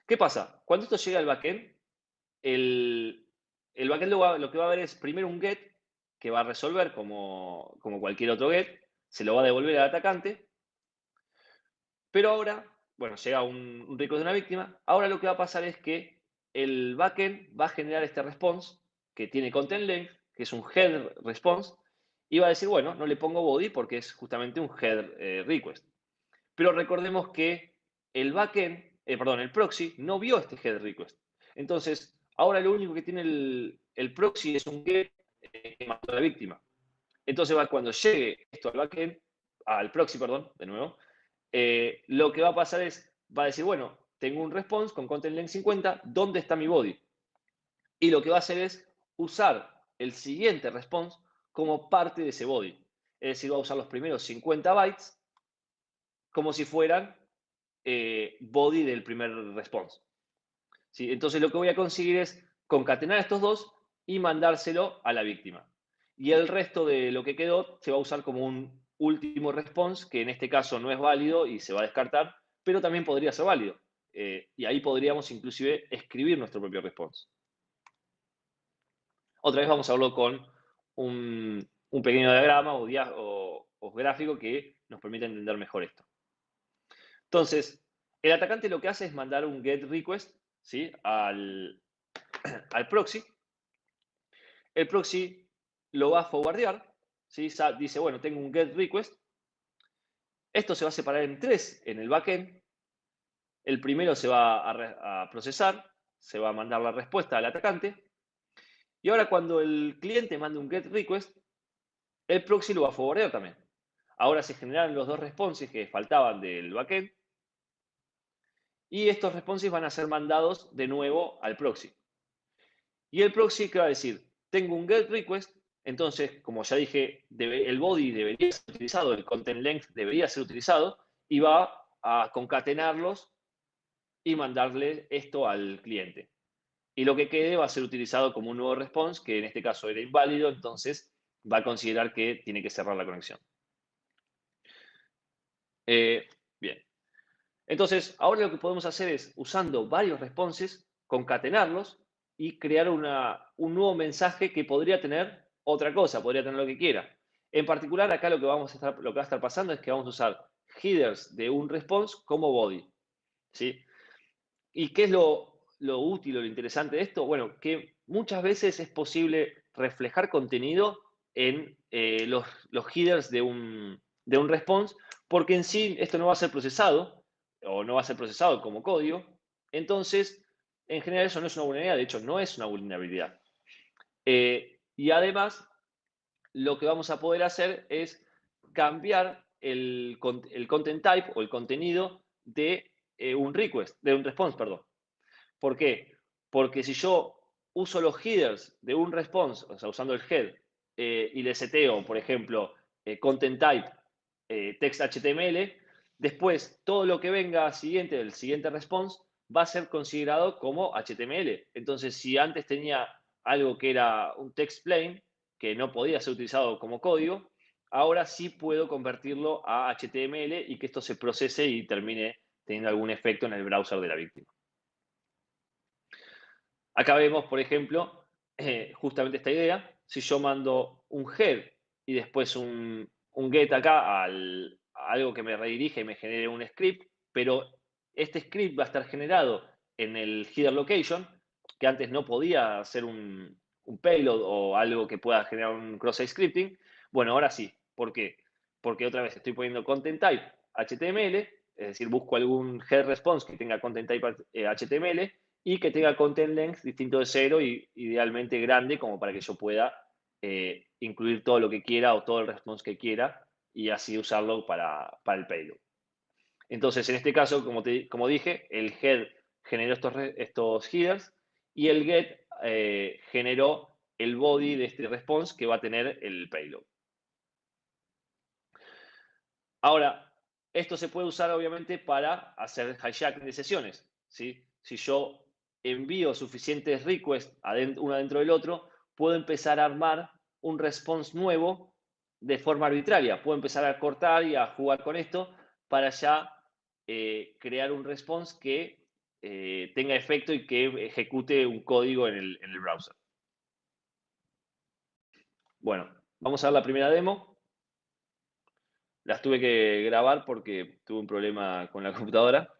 ¿Qué pasa? Cuando esto llega al backend, el backend lo que va a ver es primero un get que va a resolver como cualquier otro get, se lo va a devolver al atacante, pero ahora, bueno, llega un request de una víctima. Ahora lo que va a pasar es que el backend va a generar este response que tiene content length, que es un head response, y va a decir, bueno, no le pongo body porque es justamente un head request. Pero recordemos que el backend, perdón, el proxy no vio este head request. Entonces, ahora lo único que tiene el proxy es un get que mató a la víctima. Entonces, cuando llegue esto al backend, al proxy, perdón, de nuevo, lo que va a pasar es, va a decir, bueno, tengo un response con content length 50, ¿dónde está mi body? Y lo que va a hacer es usar el siguiente response como parte de ese body. Es decir, va a usar los primeros 50 bytes como si fueran body del primer response. ¿Sí? Entonces lo que voy a conseguir es concatenar estos dos y mandárselo a la víctima. Y el resto de lo que quedó se va a usar como un último response, que en este caso no es válido y se va a descartar, pero también podría ser válido. Y ahí podríamos inclusive escribir nuestro propio response. Otra vez vamos a verlo con un pequeño diagrama o gráfico que nos permite entender mejor esto. Entonces, el atacante lo que hace es mandar un get request, ¿sí? al proxy. El proxy lo va a forwardear, ¿sí? Dice, bueno, tengo un get request. Esto se va a separar en 3 en el backend. El primero se va a procesar, se va a mandar la respuesta al atacante. Y ahora cuando el cliente mande un GET request, el proxy lo va a forwardear también. Ahora se generaron los dos responses que faltaban del backend y estos responses van a ser mandados de nuevo al proxy. Y el proxy, ¿qué va a decir? Tengo un GET request, entonces, como ya dije, el body debería ser utilizado, el content length debería ser utilizado y va a concatenarlos y mandarle esto al cliente. Y lo que quede va a ser utilizado como un nuevo response, que en este caso era inválido, entonces va a considerar que tiene que cerrar la conexión. Bien. Entonces, ahora lo que podemos hacer es, usando varios responses, concatenarlos y crear un nuevo mensaje que podría tener otra cosa, podría tener lo que quiera. En particular, acá lo que va a estar pasando es que vamos a usar headers de un response como body. ¿Sí? ¿Y qué es lo útil o lo interesante de esto? Bueno, que muchas veces es posible reflejar contenido en los headers de un response, porque en sí esto no va a ser procesado o no va a ser procesado como código. Entonces, en general eso no es una vulnerabilidad, de hecho no es una vulnerabilidad. Y además, lo que vamos a poder hacer es cambiar el content type o el contenido de un request, de un response, perdón. ¿Por qué? Porque si yo uso los headers de un response, o sea, usando el head, y le seteo, por ejemplo, content type, text HTML, después todo lo que venga siguiente del siguiente response va a ser considerado como HTML. Entonces, si antes tenía algo que era un text plain, que no podía ser utilizado como código, ahora sí puedo convertirlo a HTML y que esto se procese y termine teniendo algún efecto en el browser de la víctima. Acá vemos, por ejemplo, justamente esta idea. Si yo mando un head y después un get acá a algo que me redirige y me genere un script, pero este script va a estar generado en el header location, que antes no podía hacer un payload o algo que pueda generar un cross-site scripting. Bueno, ahora sí. ¿Por qué? Porque otra vez estoy poniendo content type HTML, es decir, busco algún head response que tenga content type HTML y que tenga content length distinto de 0 y idealmente grande como para que yo pueda incluir todo lo que quiera o todo el response que quiera y así usarlo para el payload. Entonces, en este caso, como dije, el head generó estos headers y el get generó el body de este response que va a tener el payload. Ahora, esto se puede usar obviamente para hacer hijacking de sesiones, ¿sí? Si yo envío suficientes requests uno dentro del otro, puedo empezar a armar un response nuevo de forma arbitraria. Puedo empezar a cortar y a jugar con esto para ya crear un response que tenga efecto y que ejecute un código en el browser. Bueno, vamos a ver la primera demo. Las tuve que grabar porque tuve un problema con la computadora.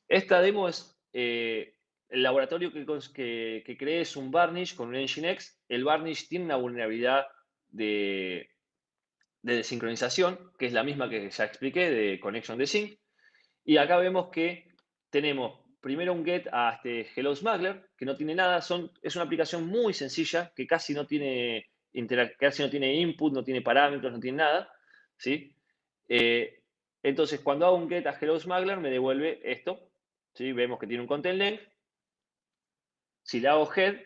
Esta demo es el laboratorio que creé es un Varnish con un Nginx. El Varnish tiene una vulnerabilidad de desincronización, que es la misma que ya expliqué, de Connection Desync. Y acá vemos que tenemos primero un get a este Hello Smuggler, que no tiene nada, es una aplicación muy sencilla, que casi no tiene input, no tiene parámetros, no tiene nada, ¿sí? Entonces, cuando hago un get a Hello Smuggler, me devuelve esto, ¿sí? Vemos que tiene un content length. Si le hago head,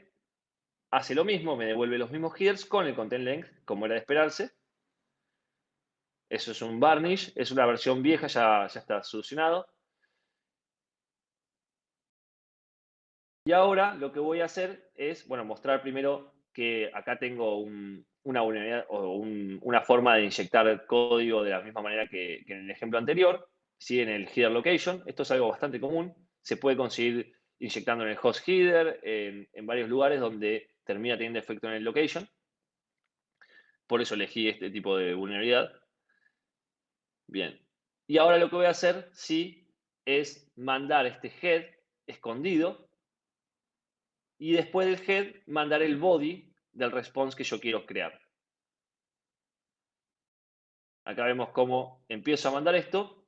hace lo mismo, me devuelve los mismos headers con el content length, como era de esperarse. Eso es un Varnish, es una versión vieja, ya está solucionado. Y ahora lo que voy a hacer es, bueno, mostrar primero que acá tengo una vulnerabilidad o una forma de inyectar código de la misma manera que en el ejemplo anterior, ¿sí? En el header location. Esto es algo bastante común. Se puede conseguir inyectando en el host header, en varios lugares donde termina teniendo efecto en el location. Por eso elegí este tipo de vulnerabilidad. Bien. Y ahora lo que voy a hacer, sí, es mandar este head escondido y después del head mandar el body del response que yo quiero crear. Acá vemos cómo empiezo a mandar esto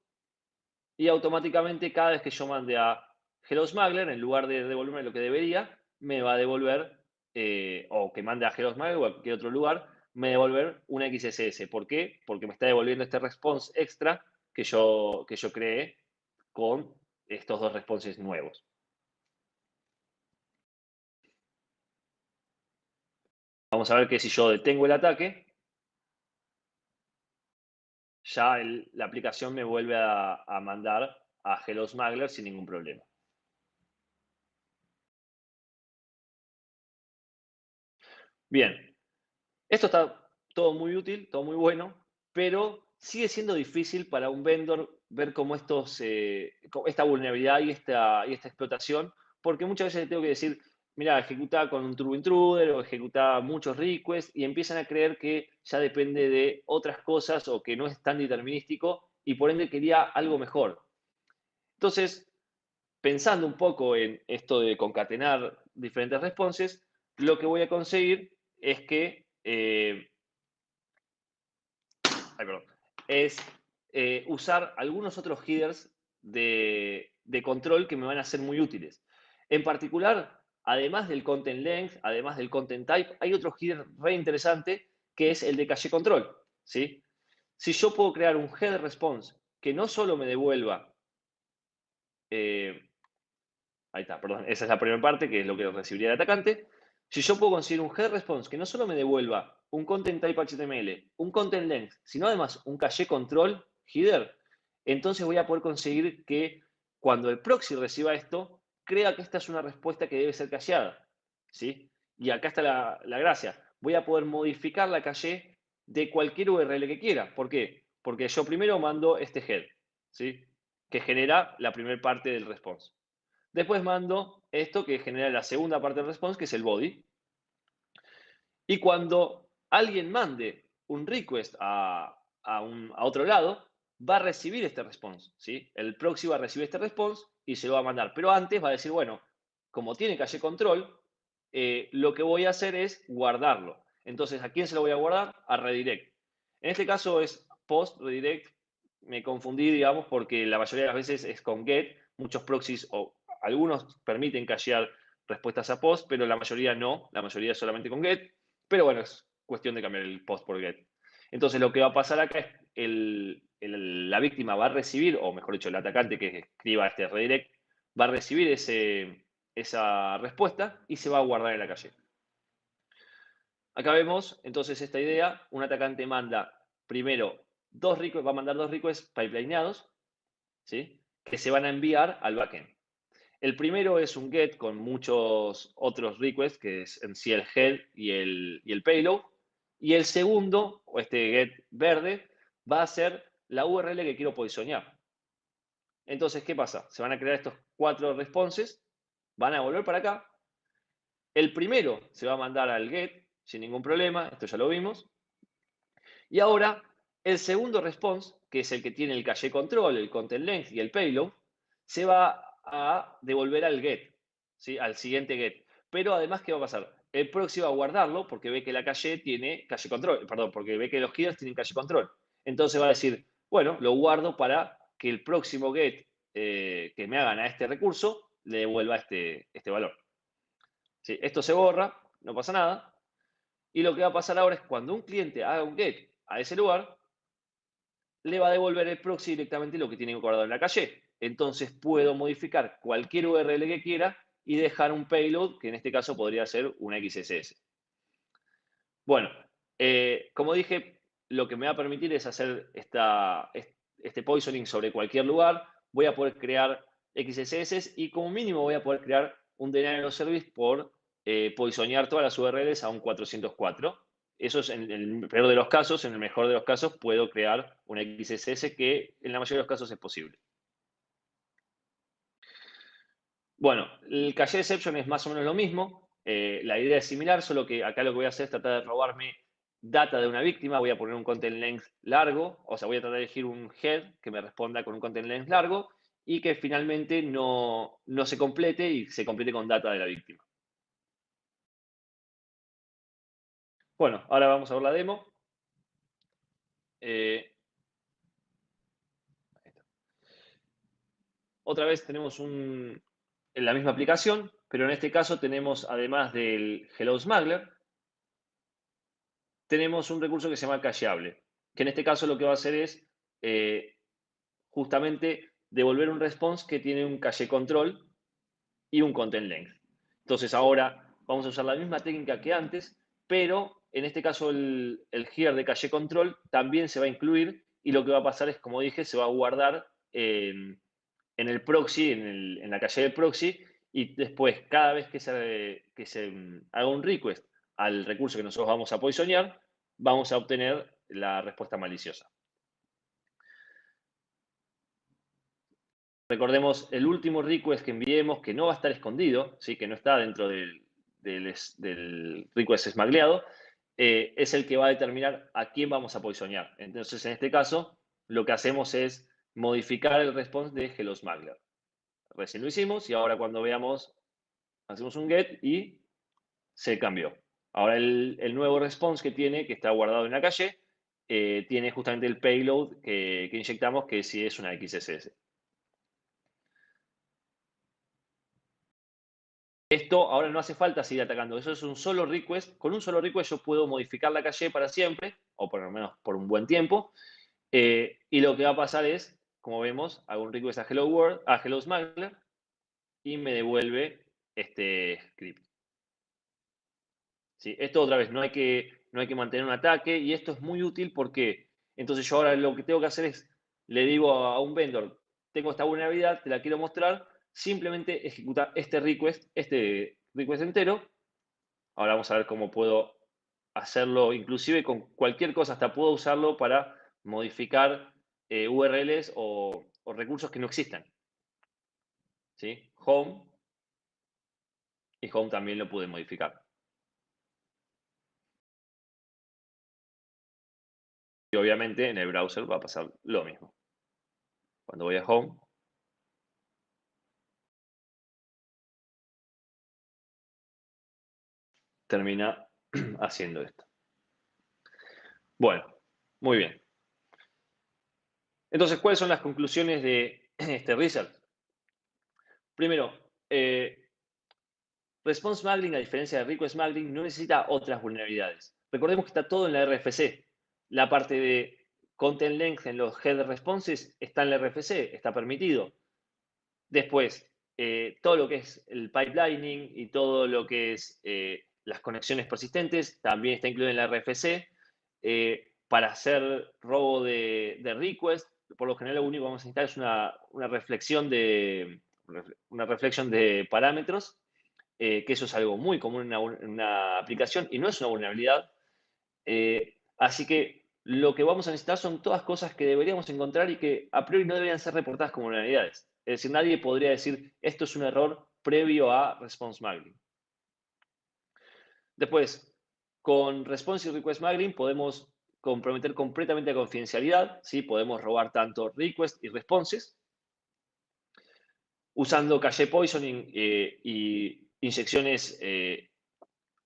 y automáticamente cada vez que yo mande a Hello Smuggler, en lugar de devolverme lo que debería, me va a devolver, o que mande a Hello.Smiler o a cualquier otro lugar, me va a devolver una XSS. ¿Por qué? Porque me está devolviendo este response extra que yo creé con estos dos responses nuevos. Vamos a ver que si yo detengo el ataque, ya la aplicación me vuelve a mandar a Hello.Smuggler sin ningún problema. Bien, esto está todo muy útil, todo muy bueno, pero sigue siendo difícil para un vendor ver cómo esta vulnerabilidad y esta explotación, porque muchas veces le tengo que decir, mira, ejecuta con un True Intruder o ejecuta muchos requests y empiezan a creer que ya depende de otras cosas o que no es tan determinístico y por ende quería algo mejor. Entonces, pensando un poco en esto de concatenar diferentes responses, lo que voy a conseguir es que es usar algunos otros headers de control que me van a ser muy útiles. En particular, además del content length, además del content type, hay otro header re interesante que es el de cache control. ¿Sí? Si yo puedo crear un header response que no solo me devuelva, ahí está, perdón, esa es la primera parte, que es lo que recibiría el atacante. Si yo puedo conseguir un header response que no solo me devuelva un content type HTML, un content length, sino además un cache control header, entonces voy a poder conseguir que cuando el proxy reciba esto, crea que esta es una respuesta que debe ser cacheada. ¿Sí? Y acá está la gracia. Voy a poder modificar la cache de cualquier URL que quiera. ¿Por qué? Porque yo primero mando este head, ¿sí? Que genera la primera parte del response. Después mando esto que genera la segunda parte del response, que es el body. Y cuando alguien mande un request a otro lado, va a recibir este response. ¿Sí? El proxy va a recibir este response y se lo va a mandar. Pero antes va a decir, bueno, como tiene cache control, lo que voy a hacer es guardarlo. Entonces, ¿a quién se lo voy a guardar? A redirect. En este caso es post redirect. Me confundí, digamos, porque la mayoría de las veces es con get. Muchos proxies o algunos permiten cachear respuestas a post, pero la mayoría no. La mayoría es solamente con get. Pero bueno, es cuestión de cambiar el post por get. Entonces, lo que va a pasar acá es la víctima va a recibir, o mejor dicho, el atacante que escriba este redirect, va a recibir esa respuesta y se va a guardar en la calle. Acá vemos entonces esta idea. Un atacante manda primero va a mandar dos requests pipelineados, ¿sí? Que se van a enviar al backend. El primero es un get con muchos otros requests, que es en sí el head y el payload. Y el segundo, o este get verde, va a ser la URL que quiero posicionar. Entonces, ¿qué pasa? Se van a crear estos 4 responses, van a volver para acá. El primero se va a mandar al get sin ningún problema, esto ya lo vimos. Y ahora, el segundo response, que es el que tiene el cache control, el content length y el payload, se va a devolver al get, ¿sí? Al siguiente get. Pero además, ¿qué va a pasar? El proxy va a guardarlo porque ve que la cache tiene cache control, perdón, porque ve que los headers tienen cache control. Entonces va a decir, bueno, lo guardo para que el próximo get que me hagan a este recurso le devuelva este valor. ¿Sí? Esto se borra, no pasa nada. Y lo que va a pasar ahora es cuando un cliente haga un get a ese lugar, le va a devolver el proxy directamente lo que tiene guardado en la calle. Entonces puedo modificar cualquier URL que quiera y dejar un payload, que en este caso podría ser una XSS. Bueno, como dije, lo que me va a permitir es hacer este poisoning sobre cualquier lugar. Voy a poder crear XSS y como mínimo voy a poder crear un denial of service por poisonear todas las URLs a un 404. Eso es en el peor de los casos. En el mejor de los casos puedo crear una XSS que en la mayoría de los casos es posible. Bueno, el cache exception es más o menos lo mismo. La idea es similar, solo que acá lo que voy a hacer es tratar de robarme data de una víctima. Voy a poner un content length largo, o sea, voy a tratar de elegir un head que me responda con un content length largo y que finalmente no se complete y se complete con data de la víctima. Bueno, ahora vamos a ver la demo. Eh, Otra vez tenemos en la misma aplicación. pero en este caso tenemos, además del Hello Smuggler, tenemos un recurso que se llama cacheable, que en este caso lo que va a hacer es justamente devolver un response que tiene un cache control y un content length. Entonces ahora vamos a usar la misma técnica que antes, pero en este caso el here de cache control también se va a incluir y lo que va a pasar es, como dije, se va a guardar en el proxy, en la calle del proxy, y después cada vez que se haga un request al recurso que nosotros vamos a poisonear, vamos a obtener la respuesta maliciosa. Recordemos, el último request que enviemos, que no va a estar escondido, ¿sí? Que no está dentro del request esmagleado, es el que va a determinar a quién vamos a poisonear. Entonces, en este caso, lo que hacemos es modificar el response de Hello Smuggler. Recién lo hicimos y ahora cuando veamos, hacemos un get y se cambió. Ahora el nuevo response que tiene, que está guardado en la calle, tiene justamente el payload que inyectamos, que sí es una XSS. Esto ahora no hace falta seguir atacando, eso es un solo request. Con un solo request yo puedo modificar la calle para siempre, o por lo menos por un buen tiempo. Y lo que va a pasar es, como vemos, hago un request a Hello World, a Hello Smuggler, y me devuelve este script. ¿Sí? Esto otra vez, no hay que mantener un ataque, y esto es muy útil porque entonces yo ahora lo que tengo que hacer es, le digo a un vendor, tengo esta vulnerabilidad, te la quiero mostrar, simplemente ejecuta este request entero. Ahora vamos a ver cómo puedo hacerlo, inclusive con cualquier cosa, hasta puedo usarlo para modificar URLs o recursos que no existan. ¿Sí? Home, y Home también lo pude modificar. Y obviamente en el browser va a pasar lo mismo. Cuando voy a Home, termina haciendo esto. Bueno, muy bien. Entonces, ¿cuáles son las conclusiones de este research? Primero, response smuggling, a diferencia de request smuggling, no necesita otras vulnerabilidades. Recordemos que está todo en la RFC. La parte de content length en los header responses está en la RFC, está permitido. Después, todo lo que es el pipelining y todo lo que es las conexiones persistentes también está incluido en la RFC. Para hacer robo de request, por lo general lo único que vamos a necesitar es una reflexión de parámetros, que eso es algo muy común en una aplicación y no es una vulnerabilidad. Así que lo que vamos a necesitar son todas cosas que deberíamos encontrar y que a priori no deberían ser reportadas como vulnerabilidades. Es decir, nadie podría decir esto es un error previo a response smuggling. Después, con response y request smuggling podemos comprometer completamente la confidencialidad, ¿sí? Podemos robar tanto requests y responses. Usando cache poisoning y inyecciones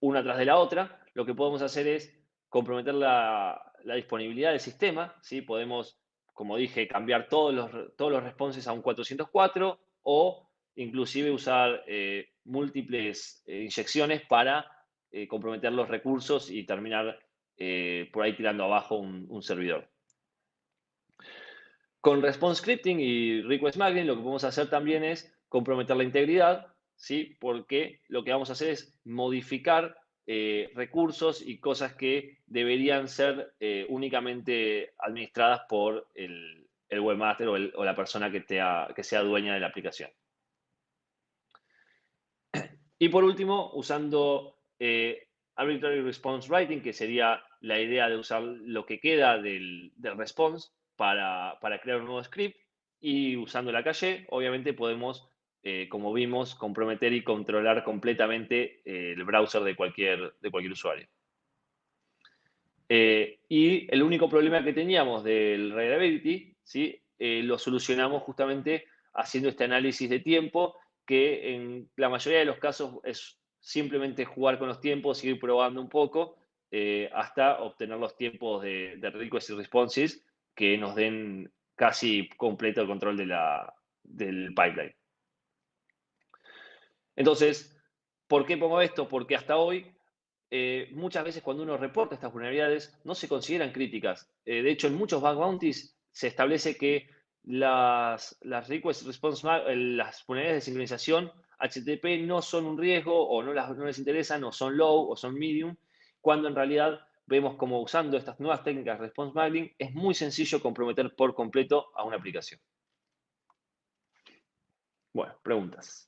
una tras de la otra, lo que podemos hacer es comprometer la disponibilidad del sistema, ¿sí? Podemos, como dije, cambiar todos los responses a un 404 o inclusive usar múltiples inyecciones para comprometer los recursos y terminar por ahí tirando abajo un servidor. Con response scripting y request smuggling lo que podemos hacer también es comprometer la integridad, ¿sí? Porque lo que vamos a hacer es modificar recursos y cosas que deberían ser únicamente administradas por el webmaster o la persona que sea dueña de la aplicación. Y por último, usando Arbitrary Response Writing, que sería la idea de usar lo que queda del response para crear un nuevo script, y usando la cache, obviamente podemos, como vimos, comprometer y controlar completamente el browser de cualquier usuario. Y el único problema que teníamos del reliability, ¿sí? Lo solucionamos justamente haciendo este análisis de tiempo, que en la mayoría de los casos es simplemente jugar con los tiempos, ir probando un poco, hasta obtener los tiempos de requests y responses que nos den casi completo el control del pipeline. Entonces, ¿Por qué pongo esto? Porque hasta hoy, muchas veces cuando uno reporta estas vulnerabilidades, no se consideran críticas. De hecho, en muchos bug bounties se establece que las request response, las vulnerabilidades de sincronización HTTP no son un riesgo o no les interesan o son low o son medium, cuando en realidad vemos como usando estas nuevas técnicas de response mangling es muy sencillo comprometer por completo a una aplicación. Bueno, preguntas.